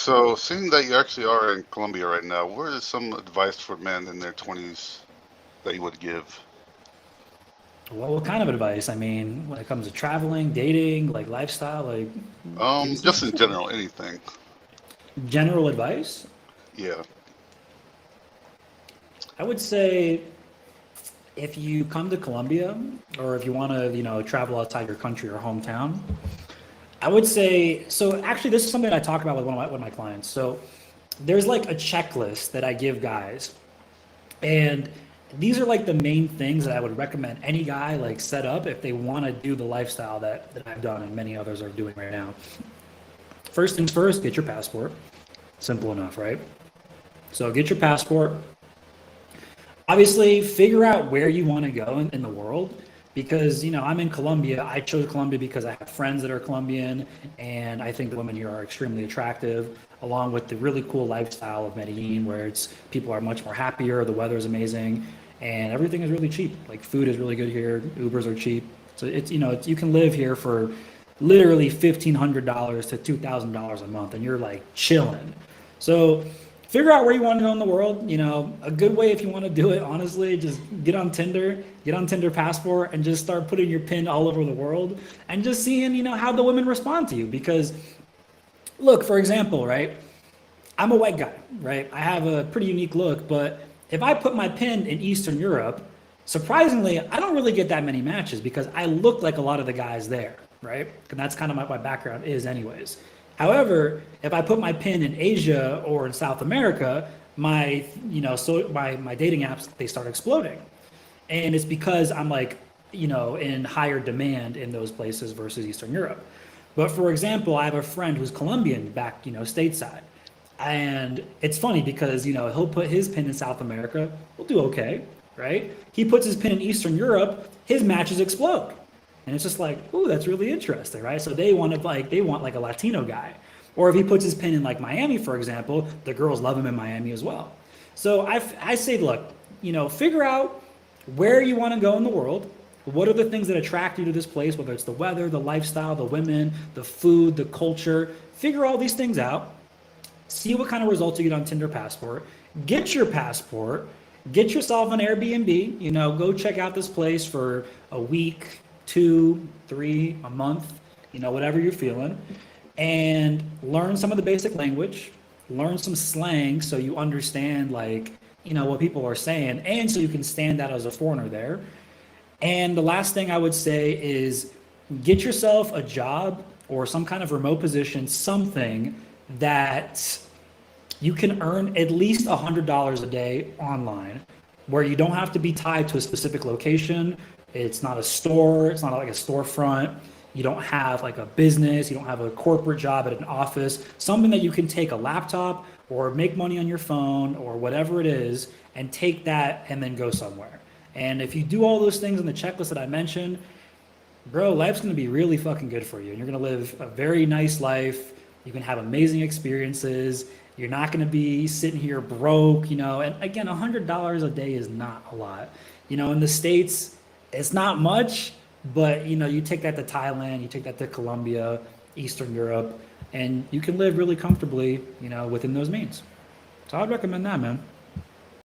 So, seeing that you actually are in Colombia right now, what is some advice for men in their 20s that you would give? Well, what kind of advice? I mean, when it comes to traveling, dating, like lifestyle, like give me some Just in specifics. general, anything. General advice? Yeah. I would say if you come to Colombia or if you want to, travel outside your country or hometown, I would say, so actually this is something that I talk about with one of my clients. So there's like a checklist that I give guys. And these are like the main things that I would recommend any guy like set up if they want to do the lifestyle that I've done and many others are doing right now. First things first, get your passport. Simple enough, right? So get your passport. Obviously, figure out where you want to go in the world because, I'm in Colombia. I chose Colombia because I have friends that are Colombian and I think the women here are extremely attractive, along with the really cool lifestyle of Medellin where it's people are much more happier, the weather is amazing, and everything is really cheap. Like food is really good here, Ubers are cheap. So you can live here for literally $1,500 to $2,000 a month and you're like chilling. So figure out where you want to go in the world. A good way if you want to do it, honestly, just get on Tinder Passport, and just start putting your pin all over the world and just seeing, how the women respond to you. Because, look, for example, right? I'm a white guy, right? I have a pretty unique look, but if I put my pin in Eastern Europe, surprisingly, I don't really get that many matches because I look like a lot of the guys there, right? And that's kind of my background is, anyways. However, if I put my pin in Asia or in South America, my dating apps, they start exploding. And it's because I'm like, in higher demand in those places versus Eastern Europe. But for example, I have a friend who's Colombian back, stateside. And it's funny because, he'll put his pin in South America, we'll do okay, right? He puts his pin in Eastern Europe, his matches explode. And it's just like, ooh, that's really interesting, right? So they want like a Latino guy. Or if he puts his pin in like Miami, for example, the girls love him in Miami as well. So I say, look, figure out where you want to go in the world. What are the things that attract you to this place, whether it's the weather, the lifestyle, the women, the food, the culture. Figure all these things out. See what kind of results you get on Tinder Passport. Get your passport. Get yourself an Airbnb. Go check out this place for a week, 2, 3, a month, whatever you're feeling, and learn some of the basic language, learn some slang so you understand what people are saying, and so you can stand out as a foreigner there. And the last thing I would say is get yourself a job or some kind of remote position, something that you can earn at least $100 a day online, where you don't have to be tied to a specific location. It's not a store. It's not like a storefront. You don't have like a business. You don't have a corporate job at an office. Something that you can take a laptop or make money on your phone or whatever it is and take that and then go somewhere. And if you do all those things in the checklist that I mentioned, bro, life's going to be really fucking good for you. And you're going to live a very nice life. You can have amazing experiences. You're not going to be sitting here broke, and again, $100 a day is not a lot. In the States, it's not much, but you take that to Thailand, you take that to Colombia, Eastern Europe, and you can live really comfortably, within those means. So I'd recommend that, man.